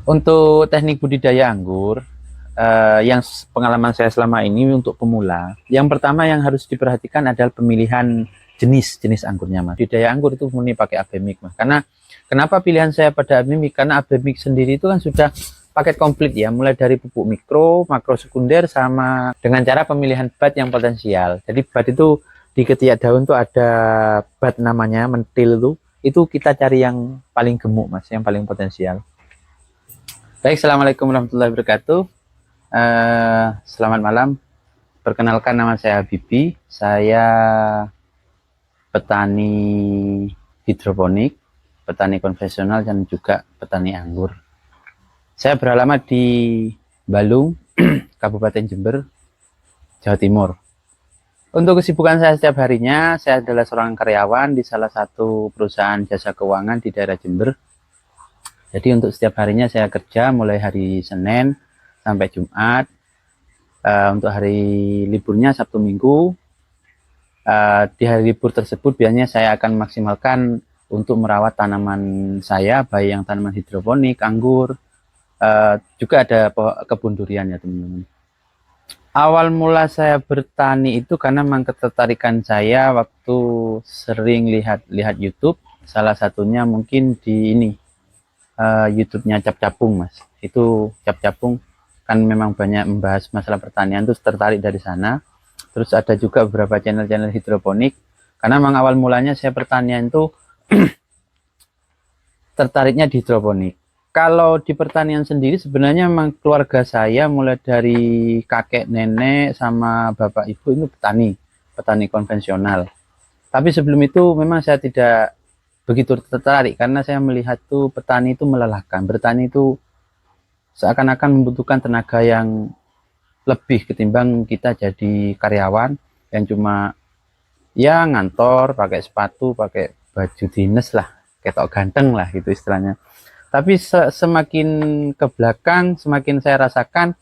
Untuk teknik budidaya anggur, yang pengalaman saya selama ini untuk pemula, yang pertama yang harus diperhatikan adalah pemilihan jenis anggurnya, Mas. Budidaya anggur itu murni pakai Abemik, Mas. Karena kenapa pilihan saya pada Abemik? Karena Abemik sendiri itu kan sudah paket komplit ya, mulai dari pupuk mikro, makro sekunder, sama dengan cara pemilihan bat yang potensial. Jadi bat itu di ketiak daun tuh ada bat namanya mentil itu kita cari yang paling gemuk, Mas, yang paling potensial. Baik, assalamualaikum warahmatullahi wabarakatuh. Selamat malam. Perkenalkan, nama saya Bibi. Saya petani hidroponik, petani konvensional, dan juga petani anggur. Saya beralamat di Balung, Kabupaten Jember, Jawa Timur. Untuk kesibukan saya setiap harinya, saya adalah seorang karyawan di salah satu perusahaan jasa keuangan di daerah Jember. Jadi untuk setiap harinya saya kerja mulai hari Senin sampai Jumat. Untuk hari liburnya Sabtu Minggu. Di hari libur tersebut biasanya saya akan maksimalkan untuk merawat tanaman saya, baik yang tanaman hidroponik, anggur, juga ada kebun durian ya teman-teman. Awal mula saya bertani itu karena memang ketertarikan saya waktu sering lihat YouTube, salah satunya mungkin di ini YouTube-nya Cap Capung, Mas. Itu Cap Capung kan memang banyak membahas masalah pertanian, terus tertarik dari sana. Terus ada juga beberapa channel-channel hidroponik, karena memang awal mulanya saya pertanian itu tertariknya di hidroponik. Kalau di pertanian sendiri sebenarnya memang keluarga saya mulai dari kakek nenek sama bapak ibu itu petani konvensional. Tapi sebelum itu memang saya tidak begitu tertarik karena saya melihat tuh petani itu melelahkan. Bertani itu seakan-akan membutuhkan tenaga yang lebih ketimbang kita jadi karyawan yang cuma ya ngantor, pakai sepatu, pakai baju dinas lah, ketok ganteng lah gitu istilahnya. Tapi semakin ke belakang, semakin saya rasakan,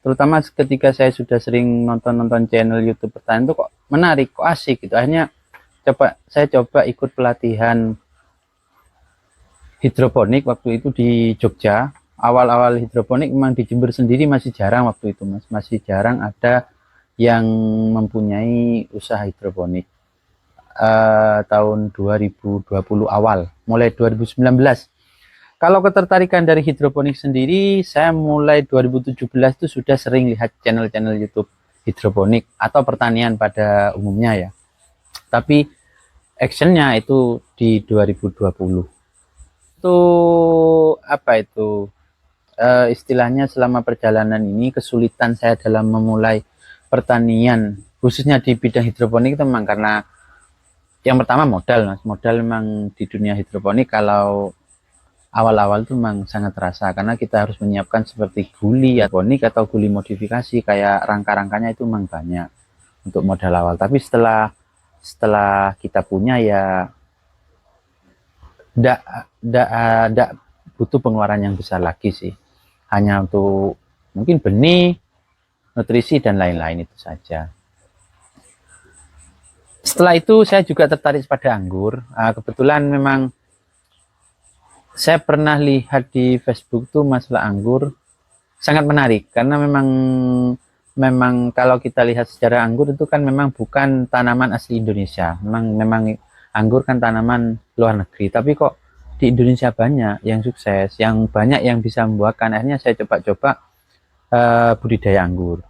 terutama ketika saya sudah sering nonton channel YouTube pertanian itu kok menarik, kok asik gitu. Akhirnya saya coba ikut pelatihan hidroponik waktu itu di Jogja. Awal-awal hidroponik memang di Jember sendiri masih jarang waktu itu, Mas. Masih jarang ada yang mempunyai usaha hidroponik. Tahun 2020 awal, mulai 2019. Kalau ketertarikan dari hidroponik sendiri, saya mulai 2017 itu sudah sering lihat channel-channel YouTube hidroponik atau pertanian pada umumnya ya. Tapi actionnya itu di 2020. Itu apa itu? Istilahnya selama perjalanan ini kesulitan saya dalam memulai pertanian, khususnya di bidang hidroponik itu memang karena yang pertama modal, Mas. Modal memang di dunia hidroponik kalau awal-awal itu memang sangat terasa karena kita harus menyiapkan seperti guli hidroponik atau guli modifikasi, kayak rangka-rangkanya itu memang banyak untuk modal awal. Tapi setelah kita punya ya tidak butuh pengeluaran yang besar lagi sih, hanya untuk mungkin benih, nutrisi, dan lain-lain itu saja. Setelah itu saya juga tertarik pada anggur. Kebetulan memang saya pernah lihat di Facebook tuh masalah anggur, sangat menarik karena memang kalau kita lihat sejarah anggur itu kan memang bukan tanaman asli Indonesia. Memang anggur kan tanaman luar negeri, tapi kok di Indonesia banyak yang sukses, yang banyak yang bisa membuahkan. Akhirnya saya coba-coba budidaya anggur.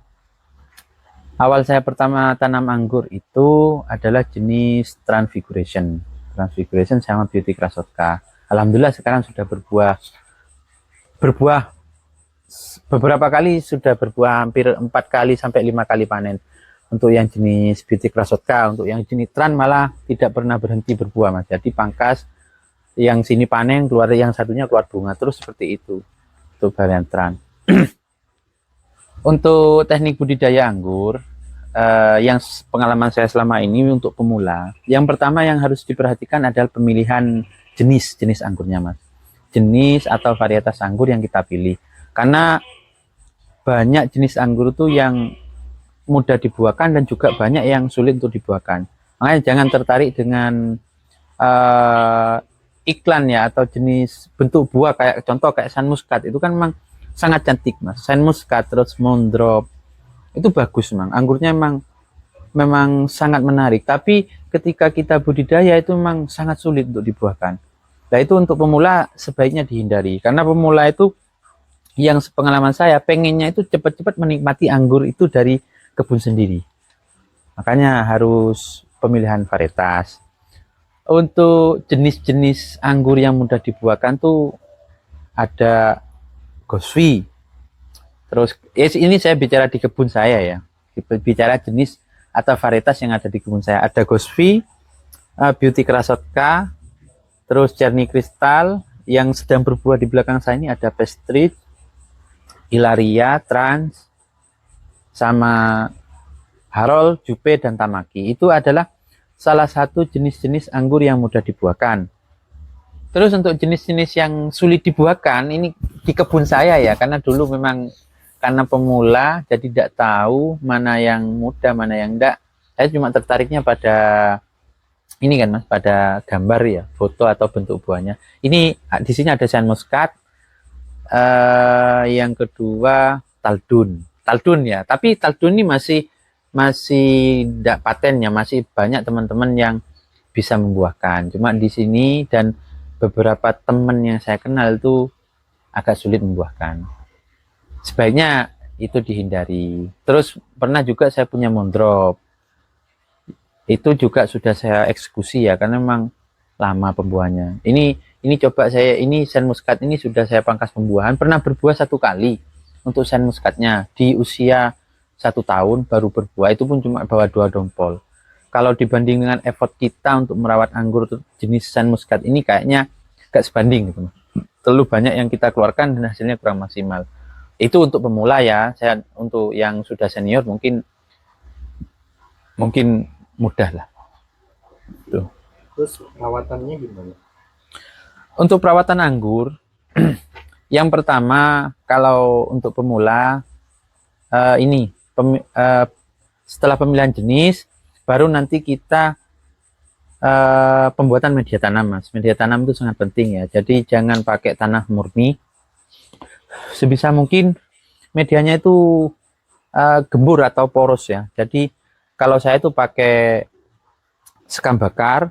Awal saya pertama tanam anggur itu adalah jenis Transfiguration sama Beauty Krasovka. Alhamdulillah sekarang sudah berbuah beberapa kali, sudah berbuah hampir 4 kali sampai 5 kali panen. Untuk yang jenis Beauty Krasovka, untuk yang jenis Tran malah tidak pernah berhenti berbuah, Mas. Jadi pangkas, yang sini panen, keluar yang satunya keluar bunga terus seperti itu. Untuk varian Tran. Untuk teknik budidaya anggur, yang pengalaman saya selama ini untuk pemula, yang pertama yang harus diperhatikan adalah pemilihan jenis anggurnya, Mas. Jenis atau varietas anggur yang kita pilih. Karena banyak jenis anggur itu yang mudah dibuahkan dan juga banyak yang sulit untuk dibuahkan. Makanya jangan tertarik dengan iklan ya, atau jenis bentuk buah kayak contoh kayak Sun Muscat itu kan memang sangat cantik mas. Sun Muscat terus Moondrop itu bagus memang, anggurnya memang sangat menarik, tapi ketika kita budidaya itu memang sangat sulit untuk dibuahkan. Nah itu untuk pemula sebaiknya dihindari, karena pemula itu yang sepengalaman saya pengennya itu cepat-cepat menikmati anggur itu dari kebun sendiri. Makanya harus pemilihan varietas. Untuk jenis-jenis anggur yang mudah dibuahkan tuh ada Goswi. Terus ini saya bicara di kebun saya ya. Bicara jenis atau varietas yang ada di kebun saya. Ada Goswi, Beauty Krasotka, terus Cherny Crystal, yang sedang berbuah di belakang saya ini ada Pestrit, Ilaria, Trans, sama Harold, Jupe, dan Tamaki. Itu adalah salah satu jenis-jenis anggur yang mudah dibuahkan. Terus untuk jenis-jenis yang sulit dibuahkan, ini di kebun saya ya, karena dulu memang karena pemula, jadi tidak tahu mana yang mudah, mana yang enggak. Saya cuma tertariknya pada ini kan mas, pada gambar ya, foto atau bentuk buahnya. Ini di sini ada Sun Muscat, yang kedua Taldun ya, tapi Taldun ini masih tidak patennya, masih banyak teman-teman yang bisa membuahkan. Cuma di sini dan beberapa teman yang saya kenal itu agak sulit membuahkan. Sebaiknya itu dihindari. Terus pernah juga saya punya Moondrop. Itu juga sudah saya eksekusi ya, karena memang lama pembuahannya. Ini coba saya, ini Sun Muscat ini sudah saya pangkas pembuahan. Pernah berbuah 1 kali untuk Sun Muscatnya di usia 1 tahun baru berbuah, itu pun cuma bawa 2 dompol. Kalau dibanding dengan effort kita untuk merawat anggur jenis Sun Muscat ini kayaknya gak sebanding gitu. Terlalu banyak yang kita keluarkan dan hasilnya kurang maksimal. Itu untuk pemula ya. Saya untuk yang sudah senior mungkin mudah lah. Tuh. Terus perawatannya gimana? Untuk perawatan anggur, yang pertama kalau untuk pemula setelah pemilihan jenis, baru nanti kita pembuatan media tanam mas. Media tanam itu sangat penting ya, jadi jangan pakai tanah murni. Sebisa mungkin medianya itu gembur atau poros ya. Jadi kalau saya itu pakai sekam bakar,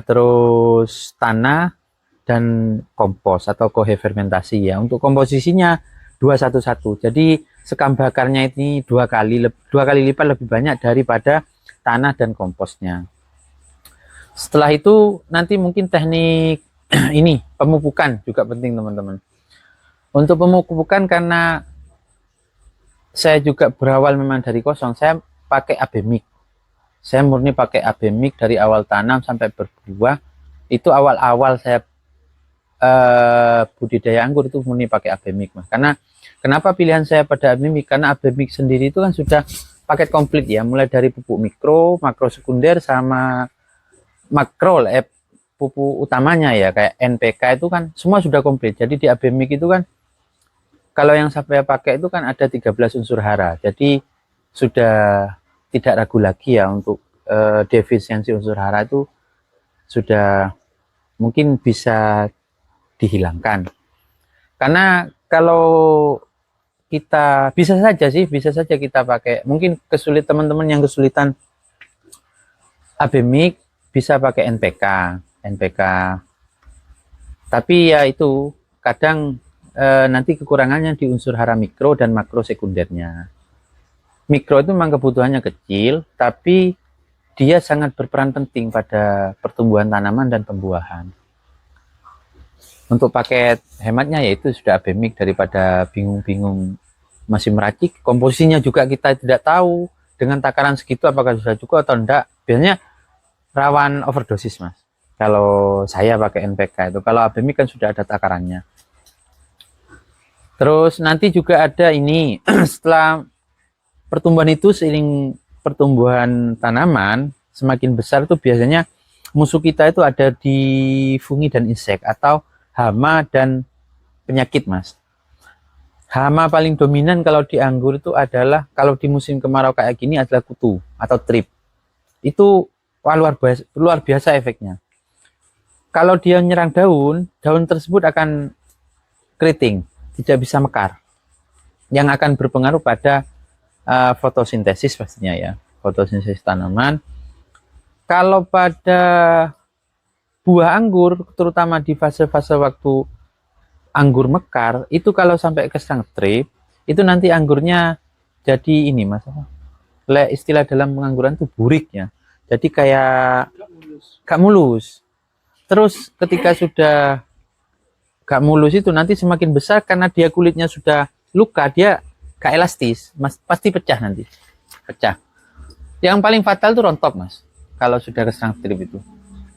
terus tanah dan kompos atau kohe fermentasi ya. Untuk komposisinya 2-1-1. Jadi sekam bakarnya ini 2 kali lipat lebih banyak daripada tanah dan komposnya. Setelah itu nanti mungkin teknik ini pemupukan juga penting teman-teman. Untuk pemupukan, karena saya juga berawal memang dari kosong, saya pakai AB Mix. Saya murni pakai AB Mix dari awal tanam sampai berbuah. Itu awal-awal saya budidaya anggur itu murni pakai AB Mix mas. Karena kenapa pilihan saya pada AB Mix? Karena AB Mix sendiri itu kan sudah paket komplit ya, mulai dari pupuk mikro, makro sekunder, sama makro pupuk utamanya ya kayak NPK itu kan semua sudah komplit. Jadi di AB Mix itu kan kalau yang saya pakai itu kan ada 13 unsur hara. Jadi sudah tidak ragu lagi ya untuk defisiensi unsur hara itu sudah mungkin bisa dihilangkan. Karena kalau kita bisa saja kita pakai, mungkin teman-teman yang kesulitan AB Mix bisa pakai NPK. Tapi ya itu kadang nanti kekurangannya di unsur hara mikro dan makro sekundernya. Mikro itu memang kebutuhannya kecil, tapi dia sangat berperan penting pada pertumbuhan tanaman dan pembuahan. Untuk paket hematnya yaitu sudah AB Mix, daripada bingung-bingung masih meracik. Komposisinya juga kita tidak tahu dengan takaran segitu apakah sudah cukup atau enggak. Biasanya rawan overdosis mas. Kalau saya pakai NPK itu, kalau AB Mix kan sudah ada takarannya. Terus nanti juga ada ini setelah pertumbuhan itu, seiring pertumbuhan tanaman semakin besar itu biasanya musuh kita itu ada di fungi dan insek atau hama dan penyakit mas. Hama paling dominan kalau di anggur itu adalah, kalau di musim kemarau kayak gini, adalah kutu atau trip. Itu luar biasa efeknya. kalau dia menyerang daun, daun tersebut akan keriting, tidak bisa mekar, yang akan berpengaruh pada fotosintesis pastinya ya, fotosintesis tanaman. Kalau pada buah anggur, terutama di fase-fase waktu anggur mekar, itu kalau sampai keserang trip, itu nanti anggurnya jadi ini mas, istilah dalam pengangguran itu burik ya. Jadi kayak gak mulus. Terus ketika sudah gak mulus itu nanti semakin besar karena dia kulitnya sudah luka, dia gak elastis, mas, pasti pecah nanti. Pecah. Yang paling fatal itu rontok mas. Kalau sudah keserang trip itu.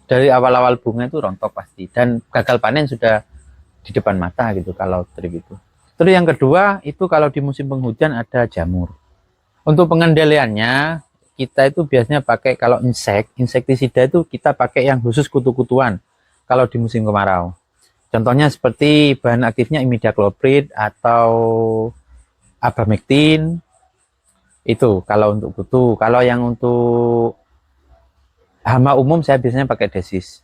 Dari awal-awal bunga itu rontok pasti. Dan gagal panen sudah di depan mata gitu kalau trip itu. Terus yang kedua itu kalau di musim penghujan ada jamur. Untuk pengendaliannya kita itu biasanya pakai kalau insektisida itu kita pakai yang khusus kutu-kutuan kalau di musim kemarau. Contohnya seperti bahan aktifnya imidacloprid atau abamectin. Itu kalau untuk kutu. Kalau yang untuk hama umum saya biasanya pakai desis.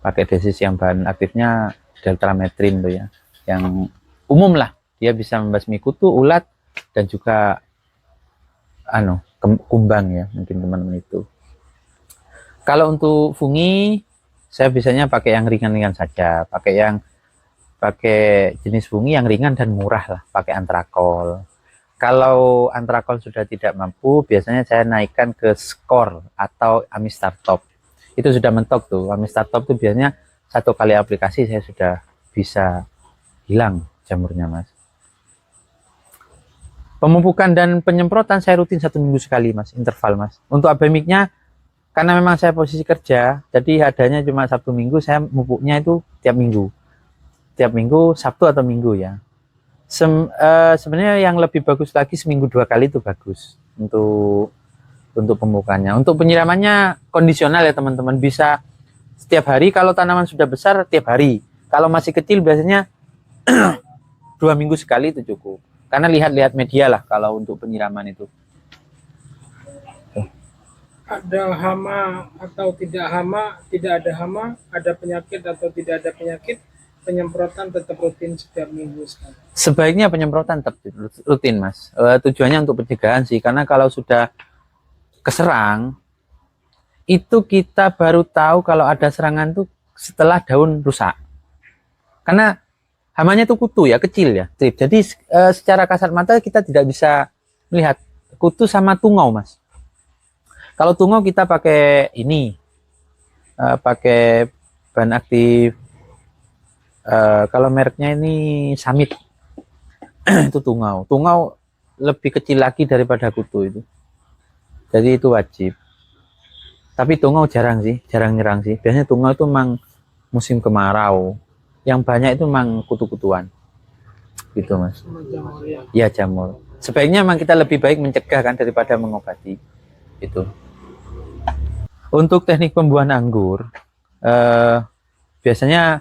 Pakai desis yang bahan aktifnya deltrametrin tuh ya. Yang umum lah. Dia bisa membasmi kutu, ulat dan juga kumbang ya, mungkin teman-teman itu. Kalau untuk fungi saya biasanya pakai yang ringan-ringan saja, pakai jenis fungi yang ringan dan murah lah, pakai antrakol. Kalau antrakol sudah tidak mampu, biasanya saya naikkan ke skor atau amistartop. Itu sudah mentok tuh. Amistartop tuh biasanya 1 kali aplikasi saya sudah bisa hilang jamurnya mas. Pemupukan dan penyemprotan saya rutin 1 minggu sekali mas, interval mas. Untuk abemiknya karena memang saya posisi kerja, jadi adanya cuma Sabtu Minggu, saya mupuknya itu tiap minggu. Tiap minggu, Sabtu atau Minggu ya. Sebenarnya yang lebih bagus lagi seminggu 2 kali itu bagus untuk pemupukannya. Untuk penyiramannya kondisional ya teman-teman, bisa setiap hari. Kalau tanaman sudah besar tiap hari. Kalau masih kecil biasanya 2 minggu sekali itu cukup. Karena lihat-lihat media lah kalau untuk penyiraman itu. Ada hama atau tidak hama, tidak ada hama, ada penyakit atau tidak ada penyakit, penyemprotan tetap rutin setiap minggu sekali. Sebaiknya penyemprotan tetap rutin mas. Tujuannya untuk pencegahan sih, karena kalau sudah keserang itu kita baru tahu kalau ada serangan tuh setelah daun rusak. Karena hamanya itu kutu ya, kecil ya, trip. Jadi secara kasat mata kita tidak bisa melihat kutu sama tungau mas. Kalau tungau kita pakai ini, pakai bahan aktif. Kalau mereknya ini Samit, itu tungau. Tungau lebih kecil lagi daripada kutu itu. Jadi itu wajib. Tapi tungau jarang sih, jarang nyerang sih. Biasanya tungau itu memang musim kemarau. Yang banyak itu memang kutu-kutuan. Gitu mas. Ya jamur. Sebaiknya memang kita lebih baik mencegah kan daripada mengobati. Itu. Untuk teknik pembuahan anggur, biasanya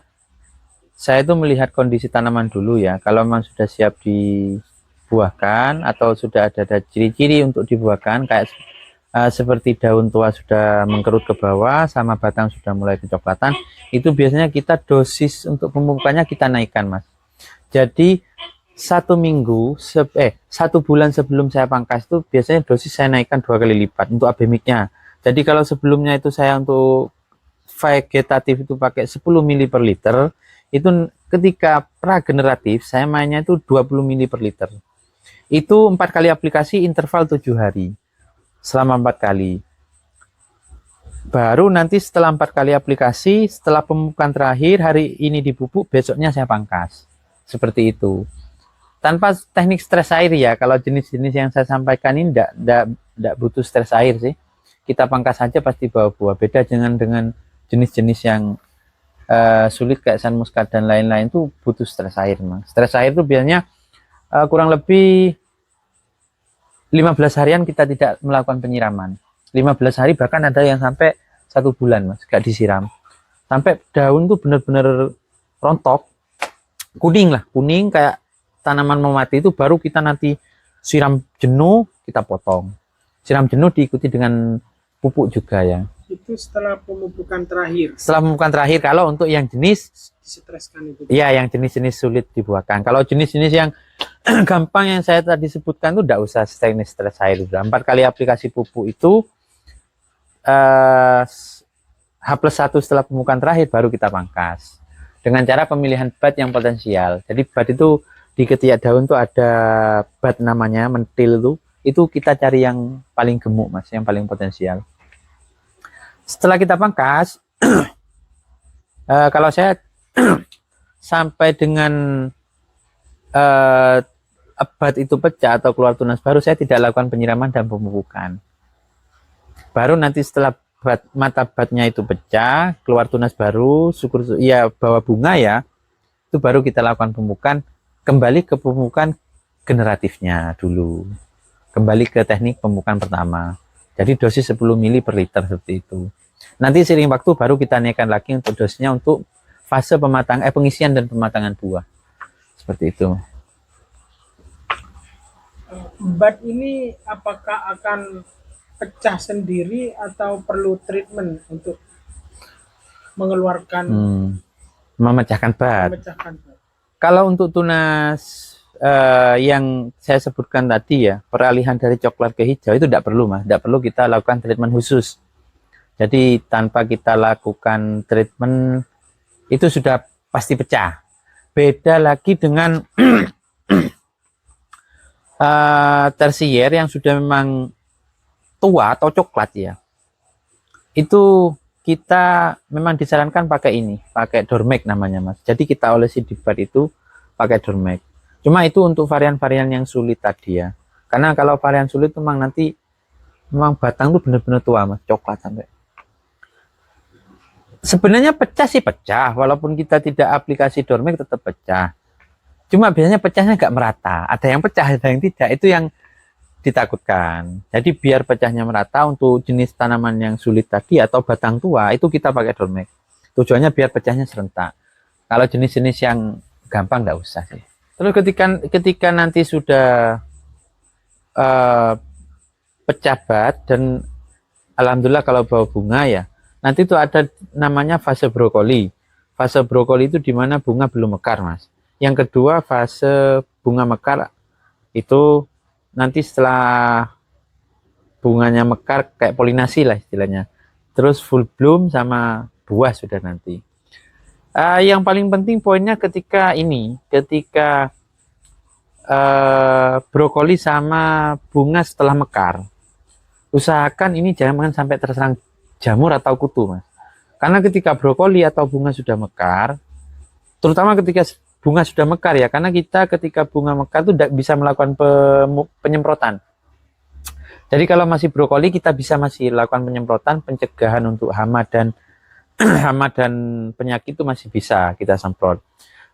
saya itu melihat kondisi tanaman dulu ya. Kalau memang sudah siap dibuahkan atau sudah ada ciri-ciri untuk dibuahkan, kayak seperti daun tua sudah mengkerut ke bawah sama batang sudah mulai kecoklatan, itu biasanya kita dosis untuk pemupukannya kita naikkan mas. Jadi 1 bulan sebelum saya pangkas itu biasanya dosis saya naikkan 2 kali lipat untuk abemiknya. Jadi kalau sebelumnya itu saya untuk vegetatif itu pakai 10 ml per liter, itu ketika prageneratif saya mainnya itu 20 ml per liter. Itu 4 kali aplikasi interval 7 hari. Selama 4 kali. Baru nanti setelah 4 kali aplikasi, setelah pemupukan terakhir, hari ini dipupuk, besoknya saya pangkas. Seperti itu. Tanpa teknik stres air ya, kalau jenis-jenis yang saya sampaikan ini tidak butuh stres air sih. Kita pangkas saja pasti bawa buah. Beda dengan jenis-jenis yang sulit kayak Sun Muscat dan lain-lain itu butuh stres air. Stres air itu biasanya kurang lebih 15 harian kita tidak melakukan penyiraman. 15 hari bahkan ada yang sampai 1 bulan mas, gak disiram. Sampai daun tuh bener-bener rontok, kuning lah, kuning kayak tanaman mau mati, itu baru kita nanti siram jenuh, kita potong. Siram jenuh diikuti dengan pupuk juga ya. Itu setelah pemupukan terakhir. Setelah pemupukan terakhir, kalau untuk yang jenis, Disetreskan itu. ya yang jenis-jenis sulit dibuahkan. Kalau jenis-jenis yang gampang yang saya tadi sebutkan itu tidak usah teknis stres air. 4 kali aplikasi pupuk itu H+1 setelah pemupukan terakhir baru kita pangkas. Dengan cara pemilihan bat yang potensial. Jadi bat itu di ketiak daun tuh ada bat namanya mentil itu kita cari yang paling gemuk mas, yang paling potensial. Setelah kita pangkas, kalau saya sampai dengan bat itu pecah atau keluar tunas baru, saya tidak lakukan penyiraman dan pemupukan. Baru nanti setelah mata batnya itu pecah, keluar tunas baru, syukur ya bawa bunga ya, itu baru kita lakukan pemupukan. Kembali ke pemupukan generatifnya dulu. Kembali ke teknik pemupukan pertama. Jadi dosis 10 ml per liter seperti itu. Nanti seiring waktu baru kita naikkan lagi untuk dosisnya untuk fase pengisian dan pematangan buah. Seperti itu. Bat ini apakah akan pecah sendiri atau perlu treatment untuk mengeluarkan memecahkan bat? Kalau untuk tunas yang saya sebutkan tadi ya, peralihan dari coklat ke hijau itu tidak perlu mas, tidak perlu kita lakukan treatment khusus. Jadi tanpa kita lakukan treatment itu sudah pasti pecah. Beda lagi dengan tersier yang sudah memang tua atau coklat ya. Itu kita memang disarankan pakai ini, pakai Dormek namanya mas. Jadi kita olesi di bat itu pakai Dormek. Cuma itu untuk varian-varian yang sulit tadi ya. Karena kalau varian sulit memang nanti memang batang tuh benar-benar tua mas, coklat sampai. Sebenarnya pecah sih pecah, walaupun kita tidak aplikasi Dormek tetap pecah. Cuma biasanya pecahnya nggak merata, ada yang pecah, ada yang tidak, itu yang ditakutkan. Jadi biar pecahnya merata untuk jenis tanaman yang sulit tadi atau batang tua, itu kita pakai Dormek. Tujuannya biar pecahnya serentak. Kalau jenis-jenis yang gampang nggak usah sih. Terus ketika nanti sudah pecah bat dan alhamdulillah kalau bawa bunga ya, nanti itu ada namanya fase brokoli. Fase brokoli itu dimana bunga belum mekar mas. Yang kedua fase bunga mekar itu nanti setelah bunganya mekar kayak polinasi lah istilahnya. Terus full bloom sama buah sudah nanti. Yang paling penting poinnya ketika brokoli sama bunga setelah mekar, usahakan ini jangan sampai terserang jamur atau kutu mas. Karena ketika brokoli atau bunga sudah mekar, terutama ketika bunga sudah mekar ya, karena kita ketika bunga mekar itu tidak bisa melakukan penyemprotan. Jadi kalau masih brokoli kita bisa masih lakukan penyemprotan, pencegahan untuk hama dan hama dan penyakit itu masih bisa kita semprot.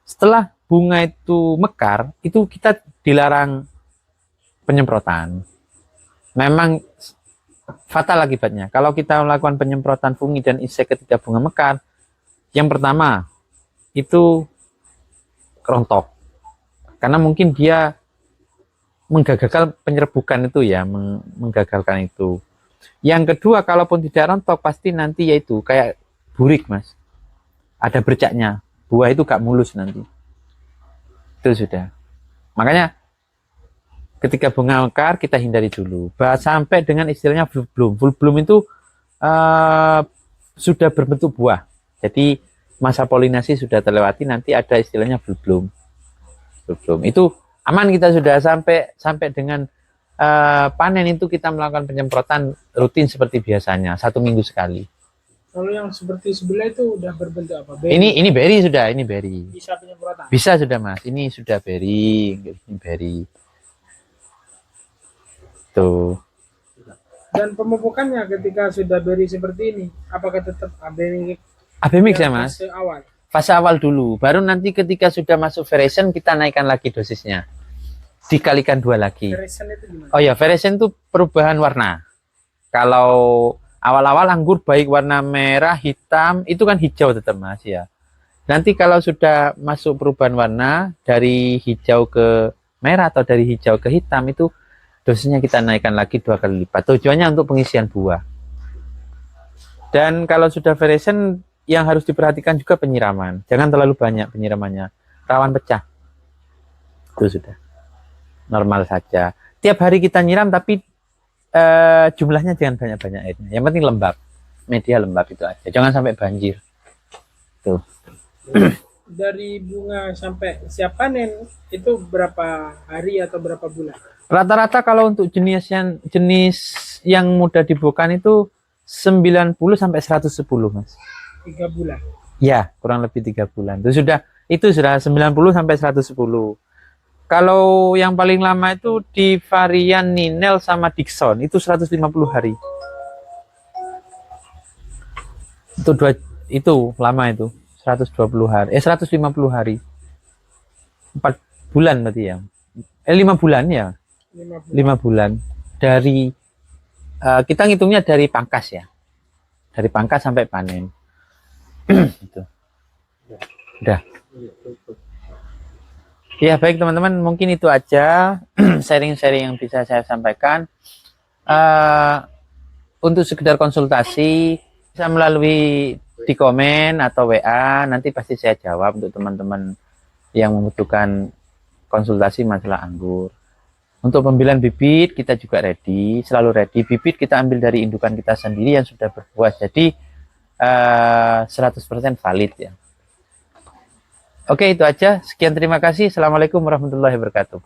Setelah bunga itu mekar, itu kita dilarang penyemprotan. Memang fatal akibatnya. Kalau kita melakukan penyemprotan fungi dan insek ketika bunga mekar, yang pertama itu rontok. Karena mungkin dia menggagalkan penyerbukan itu ya, menggagalkan itu. Yang kedua, kalaupun tidak rontok, pasti nanti yaitu kayak burik mas. Ada bercaknya, buah itu gak mulus nanti. Itu sudah. Makanya ketika bunga mekar kita hindari dulu. Sampai dengan istilahnya full bloom. Full bloom itu sudah berbentuk buah. Jadi masa polinasi sudah terlewati, nanti ada istilahnya full bloom. Full bloom. Itu aman, kita sudah sampai dengan panen itu kita melakukan penyemprotan rutin seperti biasanya, 1 minggu sekali. Kalau yang seperti sebelah itu udah berbentuk apa? Berry. Ini berry sudah, ini berry. Bisa penyemprotan? Bisa sudah mas, ini sudah berry, ini berry. Tuh. Dan pemupukannya ketika sudah berry seperti ini, apakah tetap AB mix ya mas? Fase awal. Fase awal dulu, baru nanti ketika sudah masuk variation kita naikkan lagi dosisnya, dikalikan 2 lagi. Variation itu gimana? Oh ya, variation itu perubahan warna. Kalau awal-awal anggur baik warna merah, hitam, itu kan hijau tetap mas ya. Nanti kalau sudah masuk perubahan warna dari hijau ke merah atau dari hijau ke hitam, itu dosisnya kita naikkan lagi 2 kali lipat. Tujuannya untuk pengisian buah. Dan kalau sudah variation, yang harus diperhatikan juga penyiraman. Jangan terlalu banyak penyiramannya, rawan pecah. Itu sudah normal saja. Tiap hari kita nyiram, tapi jumlahnya jangan banyak-banyak airnya. Yang penting lembab, media lembab itu aja. Jangan sampai banjir. Tuh. Dari bunga sampai siap panen itu berapa hari atau berapa bulan? Rata-rata kalau untuk jenis yang mudah dibuahkan itu 90 sampai 110, Mas. 3 bulan. Ya, kurang lebih 3 bulan. Itu sudah 90 sampai 110. Kalau yang paling lama itu di varian Ninel sama Dixon itu 150 hari. Itu lama itu. 120 hari. 150 hari. 4 bulan berarti ya. 5 bulan ya. 5 bulan. 5 bulan. Dari kita ngitungnya dari pangkas ya. Dari pangkas sampai panen. Itu. Udah. Ya baik teman-teman, mungkin itu aja sharing-sharing yang bisa saya sampaikan. Untuk sekedar konsultasi bisa melalui di komen atau WA, nanti pasti saya jawab untuk teman-teman yang membutuhkan konsultasi masalah anggur. Untuk pembelian bibit kita juga ready, selalu ready. Bibit kita ambil dari indukan kita sendiri yang sudah berbuah, jadi 100% valid ya. Oke, itu aja. Sekian, terima kasih. Assalamualaikum warahmatullahi wabarakatuh.